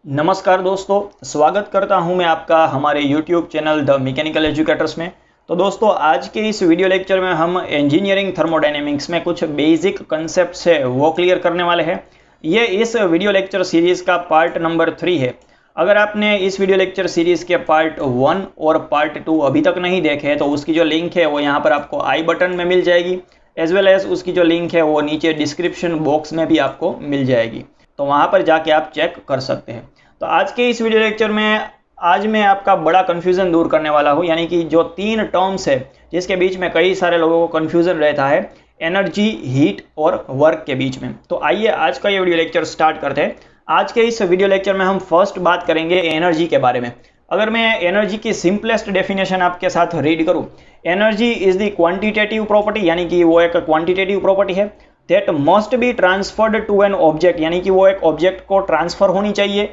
नमस्कार दोस्तों, स्वागत करता हूं मैं आपका हमारे YouTube channel the mechanical educators में। तो दोस्तों, आज के इस वीडियो लेक्चर में हम इंजीनियरिंग थर्मोडायनेमिक्स में कुछ बेसिक कंसेप्ट्स है वो क्लियर करने वाले हैं। ये इस वीडियो लेक्चर सीरीज़ का पार्ट नंबर 3 है। अगर आपने इस वीडियो लेक्चर सीरीज़ के पार्ट 1 और पार्ट 2 अभी तक नहीं देखे तो उसकी जो लिंक है वो यहाँ पर आपको आई बटन में मिल जाएगी, एज वेल एज उसकी जो लिंक है वो नीचे डिस्क्रिप्शन बॉक्स में भी आपको मिल जाएगी, तो वहाँ पर जाके आप चेक कर सकते हैं। तो आज के इस वीडियो लेक्चर में आज मैं आपका बड़ा कन्फ्यूज़न दूर करने वाला हूँ, यानी कि जो 3 टर्म्स है जिसके बीच में कई सारे लोगों को कन्फ्यूज़न रहता है, एनर्जी, हीट और वर्क के बीच में। तो आइए आज का ये वीडियो लेक्चर स्टार्ट करते हैं। आज के इस वीडियो लेक्चर में हम फर्स्ट बात करेंगे एनर्जी के बारे में। अगर मैं एनर्जी की सिंपलेस्ट डेफिनेशन आपके साथ रीड करूँ, energy is the quantitative property, यानी कि वो एक क्वांटिटेटिव प्रॉपर्टी है that must be transferred to an object, यानी कि वो एक ऑब्जेक्ट को ट्रांसफर होनी चाहिए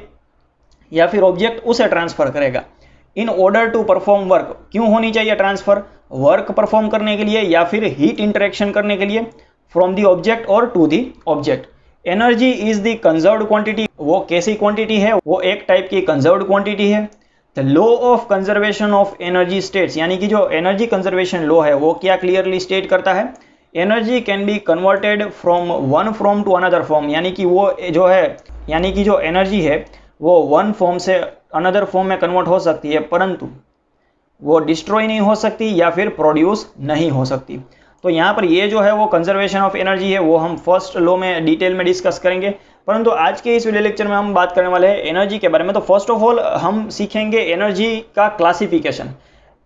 या फिर ऑब्जेक्ट उसे ट्रांसफर करेगा in order to perform work. क्यों होनी चाहिए ट्रांसफर? वर्क परफॉर्म करने के लिए या फिर हीट इंटरेक्शन करने के लिए, फ्रॉम द ऑब्जेक्ट और to the object. Energy is the conserved quantity. वो कैसी क्वांटिटी है? वो एक टाइप की कंजर्व्ड क्वांटिटी है। The law of conservation of energy states, यानी कि जो एनर्जी कंजर्वेशन लॉ है वो क्या क्लियरली स्टेट करता है? Energy can be converted from one form to another form, यानी कि वो जो है, यानी कि जो एनर्जी है वो वन फॉर्म से अनदर फॉर्म में कन्वर्ट हो सकती है, परंतु वो डिस्ट्रॉय नहीं हो सकती या फिर प्रोड्यूस नहीं हो सकती। तो यहाँ पर ये जो है वो कंजर्वेशन ऑफ एनर्जी है, वो हम फर्स्ट लॉ में डिटेल में डिस्कस करेंगे, परंतु आज के इस वीडियो लेक्चर में हम बात करने वाले हैं एनर्जी के बारे में। तो फर्स्ट ऑफ ऑल हम सीखेंगे एनर्जी का क्लासिफिकेशन।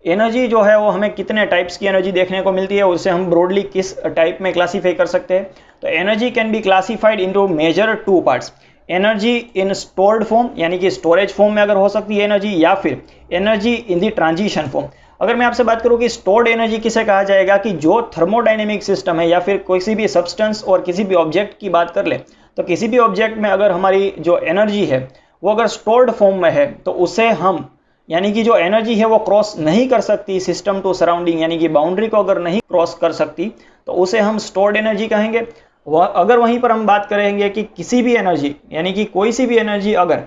एनर्जी जो है वो हमें कितने टाइप्स की एनर्जी देखने को मिलती है, उसे हम ब्रॉडली किस टाइप में क्लासीफाई कर सकते हैं। तो energy can be classified into major 2 parts. Energy in stored form, यानी कि स्टोरेज फॉर्म में अगर हो सकती है एनर्जी, या फिर energy in the transition form. अगर मैं आपसे बात करूं कि स्टोर्ड एनर्जी किसे कहा जाएगा, कि जो थर्मोडायनेमिक सिस्टम है या फिर किसी भी सब्सटेंस और किसी भी ऑब्जेक्ट की बात कर ले, तो किसी भी ऑब्जेक्ट में अगर हमारी जो एनर्जी है वो अगर स्टोर्ड फॉर्म में है तो उसे हम, यानी कि जो एनर्जी है वो क्रॉस नहीं कर सकती सिस्टम टू सराउंडिंग, यानी कि बाउंड्री को अगर नहीं क्रॉस कर सकती तो उसे हम स्टोर्ड एनर्जी कहेंगे। अगर वहीं पर हम बात करेंगे कि किसी भी एनर्जी, यानी कि कोई सी भी एनर्जी अगर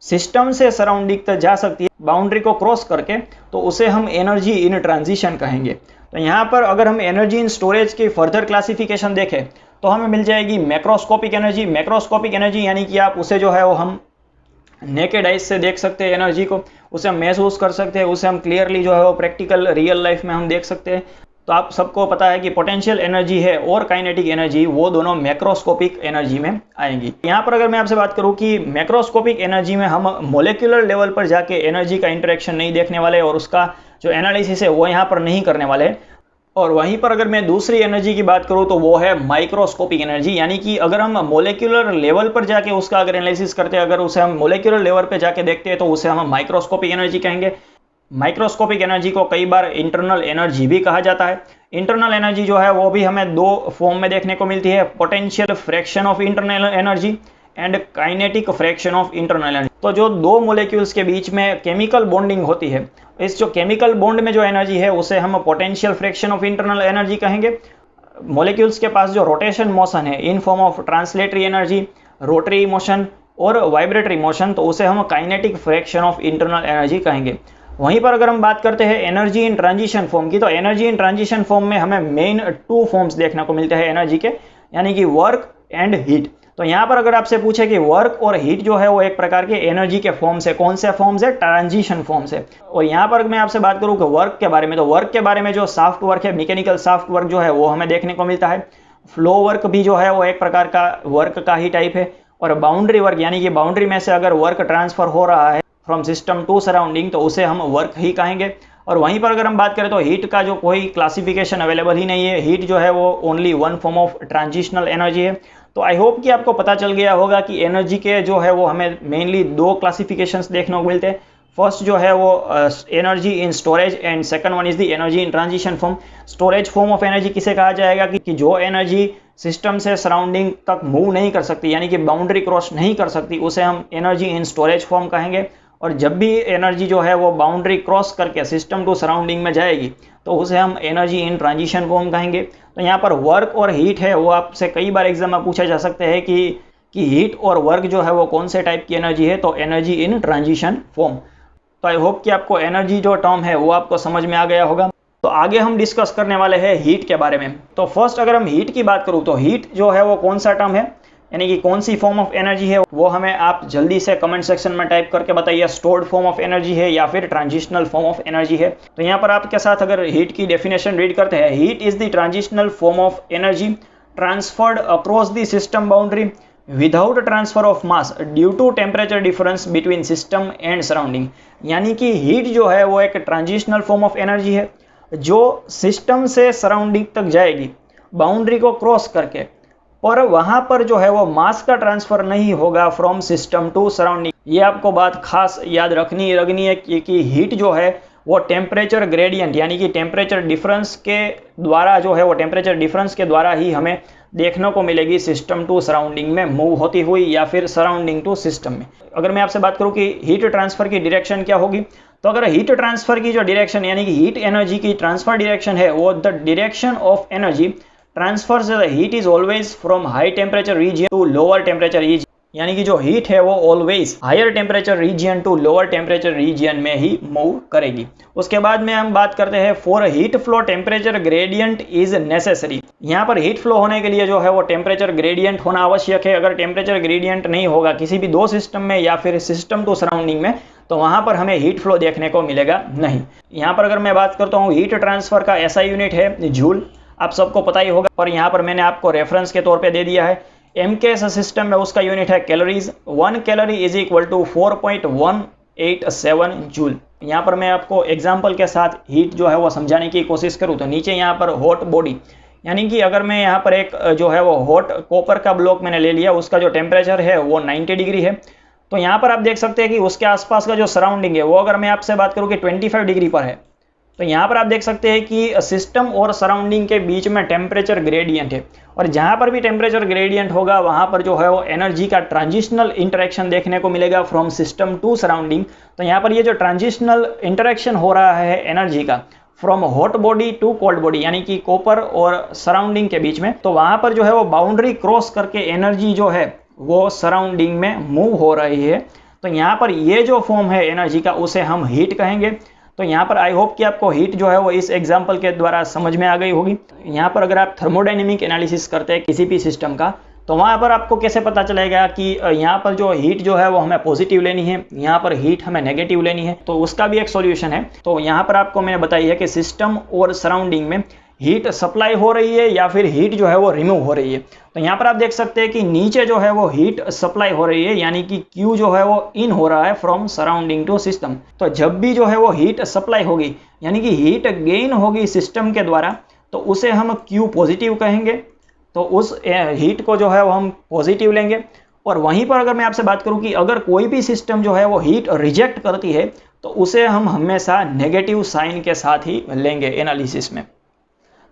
सिस्टम से सराउंडिंग तक जा सकती है बाउंड्री को क्रॉस करके, तो उसे हम एनर्जी इन ट्रांजिशन कहेंगे। तो यहाँ पर अगर हम एनर्जी इन स्टोरेज की फर्दर क्लासिफिकेशन देखें तो हमें मिल जाएगी मैक्रोस्कोपिक एनर्जी। मैक्रोस्कोपिक एनर्जी यानी कि आप उसे जो है वो हम नेकेड आइज से देख सकते हैं, एनर्जी को उसे हम महसूस कर सकते हैं, उसे हम क्लियरली जो है वो प्रैक्टिकल रियल लाइफ में हम देख सकते हैं। तो आप सबको पता है कि पोटेंशियल एनर्जी है और काइनेटिक एनर्जी, वो दोनों मैक्रोस्कोपिक एनर्जी में आएंगी। यहाँ पर अगर मैं आपसे बात करूँ कि मैक्रोस्कोपिक एनर्जी में हम मोलेक्युलर लेवल पर जाके एनर्जी का इंटरेक्शन नहीं देखने वाले और उसका जो एनालिसिस है वो यहाँ पर नहीं करने वाले। और वहीं पर अगर मैं दूसरी एनर्जी की बात करूँ तो वो है माइक्रोस्कोपिक एनर्जी, यानी कि अगर हम मोलेक्युलर लेवल पर जाके उसका अगर एनालिसिस करते हैं, अगर उसे हम मोलेक्युलर लेवल पर जाके देखते हैं तो उसे हम माइक्रोस्कोपिक एनर्जी कहेंगे। माइक्रोस्कोपिक एनर्जी को कई बार इंटरनल एनर्जी भी कहा जाता है। इंटरनल एनर्जी जो है वो भी हमें 2 फॉर्म में देखने को मिलती है, potential fraction of internal energy and kinetic fraction of internal energy. तो जो 2 मोलेक्यूल्स के बीच में केमिकल बॉन्डिंग होती है, इस जो केमिकल बॉन्ड में जो एनर्जी है उसे हम potential fraction of internal energy कहेंगे। मोलेक्यूल्स के पास जो रोटेशन मोशन है in form of translatory energy, rotary motion और वाइब्रेटरी मोशन, तो उसे हम kinetic fraction of internal energy कहेंगे। वहीं पर अगर हम बात करते हैं एनर्जी इन ट्रांजिशन फॉर्म की, तो एनर्जी इन ट्रांजिशन फॉर्म में हमें मेन 2 फॉर्म्स देखने को मिलते हैं एनर्जी के, यानी कि वर्क एंड हीट। तो यहाँ पर अगर आपसे पूछे कि वर्क और हीट जो है वो एक प्रकार के एनर्जी के फॉर्म्स है, कौन से फॉर्म्स है? ट्रांजिशन फॉर्म्स है। और यहाँ पर मैं आपसे बात करूँ कि वर्क के बारे में, तो वर्क के बारे में जो सॉफ्ट वर्क है, मैकेनिकल सॉफ्ट वर्क जो है वो हमें देखने को मिलता है। फ्लो वर्क भी जो है वो एक प्रकार का वर्क का ही टाइप है। और बाउंड्री वर्क, यानी कि बाउंड्री में से अगर वर्क ट्रांसफर हो रहा है फ्रॉम सिस्टम टू सराउंडिंग, तो उसे हम वर्क ही कहेंगे। और वहीं पर अगर हम बात करें तो हीट का जो कोई क्लासिफिकेशन अवेलेबल ही नहीं है। हीट जो है वो only one form of transitional energy है। तो आई होप कि आपको पता चल गया होगा कि एनर्जी के जो है वो हमें मेनली 2 क्लासिफिकेशंस देखने को मिलते हैं। फर्स्ट जो है वो energy in storage and second one is the energy in transition form. Storage form of energy किसे कहा जाएगा, कि जो एनर्जी सिस्टम से सराउंडिंग तक मूव नहीं कर सकती, यानी कि बाउंड्री क्रॉस नहीं कर सकती, उसे हम एनर्जी इन स्टोरेज फॉर्म कहेंगे। और जब भी एनर्जी जो है वो बाउंड्री क्रॉस करके सिस्टम टू सराउंडिंग में जाएगी तो उसे हम एनर्जी इन ट्रांजिशन फॉर्म कहेंगे। तो यहाँ पर वर्क और हीट है वो आपसे कई बार एग्जाम में पूछा जा सकते हैं कि कि हीट और वर्क जो है वो कौन से टाइप की एनर्जी है, तो एनर्जी इन ट्रांजिशन फॉर्म। तो आई होप कि आपको एनर्जी जो टर्म है वो आपको समझ में आ गया होगा। तो आगे हम डिस्कस करने वाले हैं हीट के बारे में। तो फर्स्ट अगर हम हीट की बात करूँ तो हीट जो है वो कौन सा टर्म है, यानी कि कौन सी फॉर्म ऑफ एनर्जी है, वो हमें आप जल्दी से कमेंट सेक्शन में टाइप करके बताइए। स्टोर्ड फॉर्म ऑफ एनर्जी है या फिर ट्रांजिशनल फॉर्म ऑफ एनर्जी है। तो यहाँ पर आपके साथ अगर हीट की डेफिनेशन रीड करते हैं, heat is the transitional form of energy transferred across the system boundary without transfer of mass due to temperature difference between system and surrounding. यानी कि हीट जो है वो एक ट्रांजिशनल फॉर्म ऑफ एनर्जी है जो सिस्टम से सराउंडिंग तक जाएगी बाउंड्री को क्रॉस करके, और वहां पर जो है वो मास का ट्रांसफर नहीं होगा फ्रॉम सिस्टम टू सराउंडिंग। ये आपको बात खास याद रखनी है कि हीट जो है वो टेम्परेचर ग्रेडियंट यानी कि टेम्परेचर डिफरेंस के द्वारा जो है वो टेम्परेचर डिफरेंस के द्वारा ही हमें देखने को मिलेगी सिस्टम टू सराउंडिंग में मूव होती हुई या फिर सराउंडिंग टू सिस्टम में। अगर मैं आपसे बात करूं कि हीट ट्रांसफर की डायरेक्शन क्या होगी, तो अगर हीट ट्रांसफर की जो डायरेक्शन यानी कि हीट एनर्जी की ट्रांसफर डायरेक्शन है वो the direction of energy transfers the heat is always from high temperature region to lower temperature region. यानी कि जो हीट है वो always higher temperature region to lower temperature region में ही मूव करेगी। उसके बाद में हम बात करते हैं for heat flow temperature gradient is necessary. यहाँ पर हीट फ्लो होने के लिए जो है वो टेम्परेचर ग्रेडियंट होना आवश्यक है। अगर टेम्परेचर ग्रेडियंट नहीं होगा किसी भी दो सिस्टम में या फिर सिस्टम टू सराउंडिंग में, तो वहां पर हमें हीट फ्लो देखने को मिलेगा नहीं। यहाँ पर अगर मैं बात करता हूँ हीट ट्रांसफर का ऐसा यूनिट है जूल, आप सबको पता ही होगा, और यहाँ पर मैंने आपको रेफरेंस के तौर पे दे दिया है। एमके सिस्टम में उसका यूनिट है calories. 1 calorie is equal to 4.187 joule. यहाँ पर मैं आपको एग्जांपल के साथ हीट जो है वो समझाने की कोशिश करूँ तो नीचे यहाँ पर हॉट बॉडी, यानी कि अगर मैं यहाँ पर एक जो है वो हॉट कॉपर का ब्लॉक मैंने ले लिया, उसका जो टेम्परेचर है वो 90 डिग्री है। तो यहाँ पर आप देख सकते हैं कि उसके आसपास का जो सराउंडिंग है वो अगर मैं आपसे बात करूँ कि 25 डिग्री पर है, तो यहाँ पर आप देख सकते हैं कि सिस्टम और सराउंडिंग के बीच में टेम्परेचर ग्रेडियंट है, और जहाँ पर भी टेम्परेचर ग्रेडियंट होगा वहाँ पर जो है वो एनर्जी का ट्रांजिशनल इंटरेक्शन देखने को मिलेगा फ्रॉम सिस्टम टू सराउंडिंग। तो यहाँ पर ये जो ट्रांजिशनल इंटरेक्शन हो रहा है एनर्जी का from hot body to cold body यानी कि कॉपर और सराउंडिंग के बीच में, तो वहाँ पर जो है वो बाउंड्री क्रॉस करके एनर्जी जो है वो सराउंडिंग में मूव हो रही है। तो यहाँ पर ये जो फॉर्म है एनर्जी का उसे हम हीट कहेंगे। तो यहाँ पर आई होप कि आपको हीट जो है वो इस एग्जांपल के द्वारा समझ में आ गई होगी। यहाँ पर अगर आप थर्मोडायनेमिक एनालिसिस करते हैं किसी भी सिस्टम का, तो वहाँ पर आपको कैसे पता चलेगा कि यहाँ पर जो हीट जो है वो हमें पॉजिटिव लेनी है, यहाँ पर हीट हमें नेगेटिव लेनी है, तो उसका भी एक सॉल्यूशन है। तो यहाँ पर आपको मैंने बताई है कि सिस्टम और सराउंडिंग में हीट सप्लाई हो रही है या फिर हीट जो है वो रिमूव हो रही है। तो यहाँ पर आप देख सकते हैं कि नीचे जो है वो हीट सप्लाई हो रही है, यानी कि Q जो है वो इन हो रहा है फ्रॉम सराउंडिंग टू सिस्टम। तो जब भी जो है वो हीट सप्लाई होगी यानी कि हीट गेन होगी सिस्टम के द्वारा, तो उसे हम Q पॉजिटिव कहेंगे। तो उस हीट को जो है वो हम पॉजिटिव लेंगे। और वहीं पर अगर मैं आपसे बात करूं कि अगर कोई भी सिस्टम जो है वो हीट रिजेक्ट करती है तो उसे हम हमेशा नेगेटिव साइन के साथ ही लेंगे एनालिसिस में।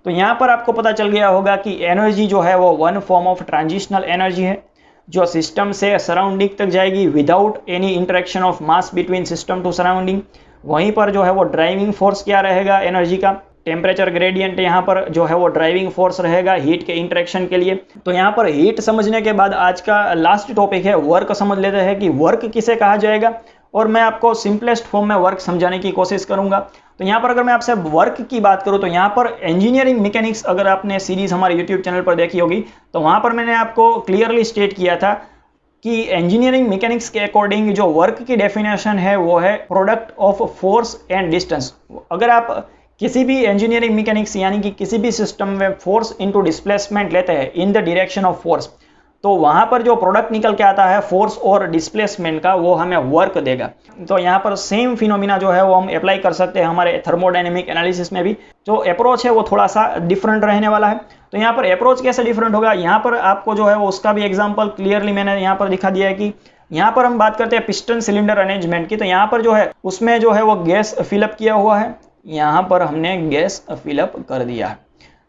तो यहाँ पर आपको पता चल गया होगा कि एनर्जी जो है वो one form of transitional energy है जो सिस्टम से सराउंडिंग तक जाएगी without any interaction of mass between system to surrounding. वहीं पर जो है वो ड्राइविंग फोर्स क्या रहेगा एनर्जी का, टेम्परेचर ग्रेडियंट यहाँ पर जो है वो ड्राइविंग फोर्स रहेगा हीट के इंटरेक्शन के लिए। तो यहाँ पर हीट समझने के बाद आज का लास्ट टॉपिक है वर्क समझ लेते हैं कि वर्क किसे कहा जाएगा, और मैं आपको सिंपलेस्ट फॉर्म में वर्क समझाने की कोशिश करूंगा। तो यहाँ पर अगर मैं आपसे वर्क की बात करूँ तो यहाँ पर इंजीनियरिंग मैकेनिक्स, अगर आपने सीरीज हमारे यूट्यूब चैनल पर देखी होगी तो वहाँ पर मैंने आपको क्लियरली स्टेट किया था कि इंजीनियरिंग मैकेनिक्स के अकॉर्डिंग जो वर्क की डेफिनेशन है वो है product of force and distance. अगर आप किसी भी इंजीनियरिंग मैकेनिक्स यानी कि किसी भी सिस्टम में फोर्स इनटू डिस्प्लेसमेंट लेते हैं in the direction of force, तो वहां पर जो प्रोडक्ट निकल के आता है फोर्स और डिस्प्लेसमेंट का वो हमें वर्क देगा। तो यहाँ पर सेम फिनोमिना जो है वो हम अप्लाई कर सकते हैं हमारे थर्मोडायनेमिक एनालिसिस में भी। जो अप्रोच है वो थोड़ा सा डिफरेंट रहने वाला है। तो यहाँ पर अप्रोच कैसे डिफरेंट होगा, यहाँ पर आपको जो है वो उसका भी एग्जाम्पल क्लियरली मैंने यहाँ पर दिखा दिया है कि यहाँ पर हम बात करते हैं पिस्टन सिलेंडर अरेंजमेंट की। तो यहाँ पर जो है उसमें जो है वो गैस फिलअप किया हुआ है, यहाँ पर हमने गैस फिलअप कर दिया है।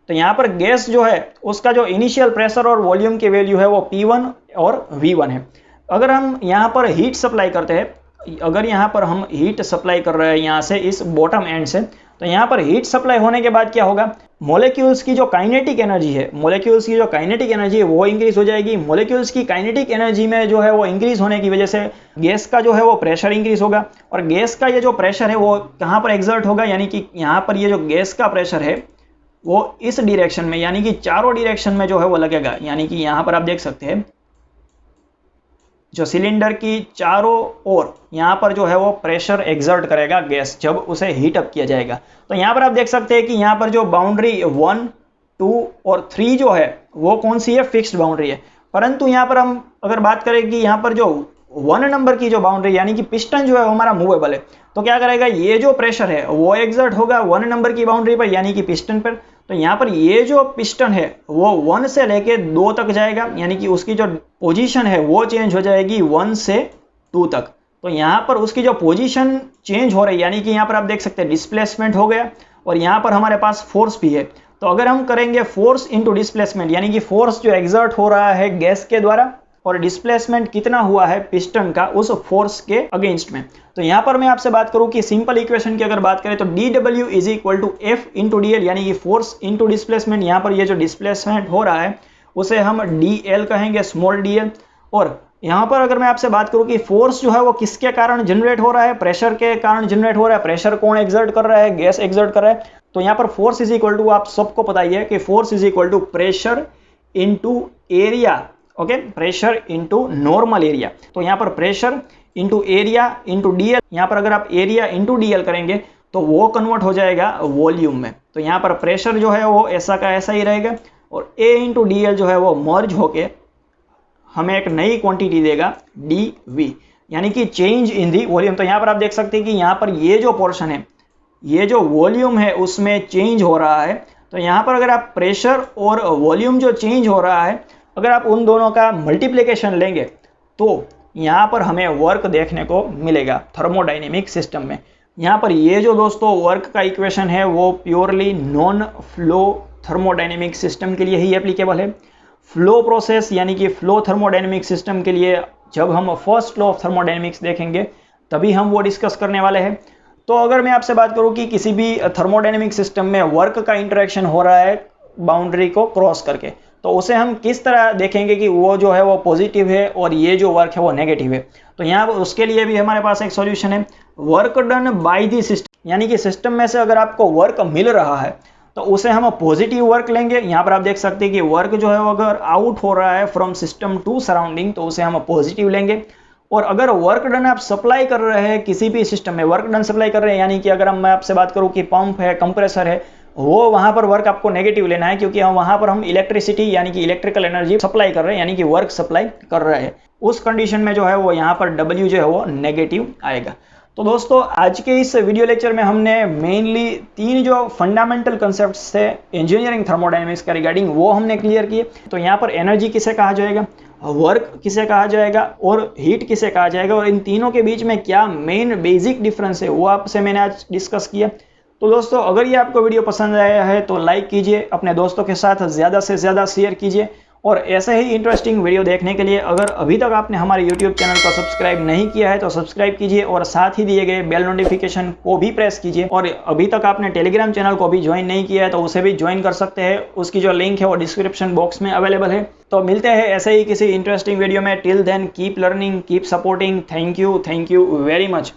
तो यहाँ पर गैस जो है उसका जो इनिशियल प्रेशर और वॉल्यूम की वैल्यू है वो P1 और V1 है। अगर हम यहाँ पर हीट सप्लाई करते हैं, अगर यहाँ पर हम हीट सप्लाई कर रहे हैं यहाँ से इस बॉटम एंड से, तो यहाँ पर हीट सप्लाई होने के बाद क्या होगा, मॉलिक्यूल्स की जो काइनेटिक एनर्जी है, मॉलिक्यूल्स की जो काइनेटिक एनर्जी है वो इंक्रीज हो जाएगी। मॉलिक्यूल्स की काइनेटिक एनर्जी में जो है वो इंक्रीज होने की वजह से गैस का जो है वो प्रेशर इंक्रीज होगा, और गैस का ये जो प्रेशर है वो कहाँ पर एग्जर्ट होगा, यानी कि यहाँ पर ये जो गैस का प्रेशर है वो इस डायरेक्शन में, यानी कि चारों डायरेक्शन में जो है वो लगेगा। यानी कि यहाँ पर आप देख सकते हैं जो सिलेंडर की चारों ओर यहाँ पर जो है वो प्रेशर एग्जर्ट करेगा गैस, जब उसे हीट अप किया जाएगा। तो यहाँ पर आप देख सकते हैं कि यहाँ पर जो बाउंड्री 1, 2 और 3 जो है वो कौन सी है, फिक्स्ड बाउंड्री है। परंतु यहाँ पर हम अगर बात करें कि यहाँ पर जो 1 नंबर की जो बाउंड्री यानी कि पिस्टन जो है हमारा मूवेबल है, तो क्या करेगा, ये जो प्रेशर है वो एग्जर्ट होगा 1 नंबर की बाउंड्री पर यानी कि पिस्टन पर। तो यहाँ पर ये जो पिस्टन है वो 1 से लेके 2 तक जाएगा, यानी कि उसकी जो पोजीशन है वो चेंज हो जाएगी 1 से 2 तक। तो यहाँ पर उसकी जो पोजीशन चेंज हो रही है, यानी कि यहाँ पर आप देख सकते हैं डिस्प्लेसमेंट हो गया, और यहाँ पर हमारे पास फोर्स भी है। तो अगर हम करेंगे फोर्स इंटू डिस्प्लेसमेंट, यानी कि फोर्स जो एग्जर्ट हो रहा है गैस के द्वारा और डिस्प्लेसमेंट कितना हुआ है पिस्टन का उस फोर्स के अगेंस्ट में। तो यहाँ पर मैं आपसे बात करूँ कि सिंपल इक्वेशन की अगर बात करें तो dW is equal to F into D L, यानी कि फोर्स इंटू डिस्प्लेसमेंट। यहाँ पर ये जो डिस्प्लेसमेंट हो रहा है उसे हम DL कहेंगे, स्मॉल dl। और यहाँ पर अगर मैं आपसे बात करूँ कि फोर्स जो है वो किसके कारण जनरेट हो रहा है, प्रेशर के कारण जनरेट हो रहा है। प्रेशर कौन एग्जर्ट कर रहा है, गैस एग्जर्ट कर रहा है। तो यहाँ पर फोर्स इज इक्वल टू, आप सबको पता ही है कि force is equal to pressure into area, okay, pressure into normal area. तो यहाँ पर pressure into area into DL, यहाँ पर अगर आप एरिया इंटू डीएल करेंगे तो वो कन्वर्ट हो जाएगा वॉल्यूम में। तो यहाँ पर प्रेशर जो है वो ऐसा का ऐसा ही रहेगा, और ए इंटू डी एल जो है वो मर्ज होके हमें एक नई क्वांटिटी देगा dV, यानी कि चेंज इन दी वॉल्यूम। तो यहाँ पर आप देख सकते हैं कि यहाँ पर ये जो पोर्शन है, ये जो वॉल्यूम है उसमें चेंज हो रहा है। तो यहाँ पर अगर आप प्रेशर और वॉल्यूम जो चेंज हो रहा है, अगर आप उन दोनों का मल्टीप्लिकेशन लेंगे तो यहाँ पर हमें वर्क देखने को मिलेगा थर्मोडाइनेमिक सिस्टम में। यहाँ पर ये जो दोस्तों वर्क का इक्वेशन है वो purely non flow thermodynamic system के लिए ही एप्लीकेबल है। फ्लो प्रोसेस यानी कि फ्लो थर्मोडाइनेमिक सिस्टम के लिए जब हम फर्स्ट लॉ ऑफ थर्मोडाइनेमिक्स देखेंगे तभी हम वो डिस्कस करने वाले हैं। तो अगर मैं आपसे बात करूं कि किसी भी थर्मोडाइनेमिक सिस्टम में वर्क का इंटरेक्शन हो रहा है बाउंड्री को क्रॉस करके, तो उसे हम किस तरह देखेंगे कि वो जो है वो पॉजिटिव है और ये जो वर्क है वो नेगेटिव है। तो यहाँ उसके लिए भी हमारे पास एक सॉल्यूशन है, work done by the system, यानी कि सिस्टम में से अगर आपको वर्क मिल रहा है तो उसे हम पॉजिटिव वर्क लेंगे। यहाँ पर आप देख सकते हैं कि वर्क जो है वो अगर आउट हो रहा है फ्रॉम सिस्टम टू सराउंडिंग तो उसे हम पॉजिटिव लेंगे। और अगर वर्क डन आप सप्लाई कर रहे हैं किसी भी सिस्टम में, वर्क डन सप्लाई कर रहे हैं, यानी कि अगर मैं आपसे बात करूं कि पंप है, कंप्रेसर है, वो वहां पर वर्क आपको नेगेटिव लेना है, क्योंकि वहां पर हम इलेक्ट्रिसिटी यानी कि इलेक्ट्रिकल एनर्जी सप्लाई कर रहे हैं, यानी कि वर्क सप्लाई कर रहे हैं। उस कंडीशन में जो है वो यहाँ पर W जो है वो नेगेटिव आएगा। तो दोस्तों आज के इस वीडियो लेक्चर में हमने मेनली 3 जो फंडामेंटल कंसेप्ट्स थे इंजीनियरिंग थर्मोडायनेमिक्स का रिगार्डिंग वो हमने क्लियर किए। तो यहाँ पर एनर्जी किसे कहा जाएगा, वर्क किसे कहा जाएगा और हीट किसे कहा जाएगा, और इन तीनों के बीच में क्या मेन बेसिक डिफरेंस है वो आपसे मैंने आज डिस्कस किया। तो दोस्तों अगर ये आपको वीडियो पसंद आया है तो लाइक कीजिए, अपने दोस्तों के साथ ज़्यादा से ज़्यादा शेयर कीजिए, और ऐसे ही इंटरेस्टिंग वीडियो देखने के लिए अगर अभी तक आपने हमारे YouTube चैनल को सब्सक्राइब नहीं किया है तो सब्सक्राइब कीजिए, और साथ ही दिए गए बेल नोटिफिकेशन को भी प्रेस कीजिए। और अभी तक आपने टेलीग्राम चैनल को भी ज्वाइन नहीं किया है तो उसे भी ज्वाइन कर सकते हैं, उसकी जो लिंक है वो डिस्क्रिप्शन बॉक्स में अवेलेबल है। तो मिलते हैं ऐसे ही किसी इंटरेस्टिंग वीडियो में। Till then keep learning, keep supporting. Thank you very much.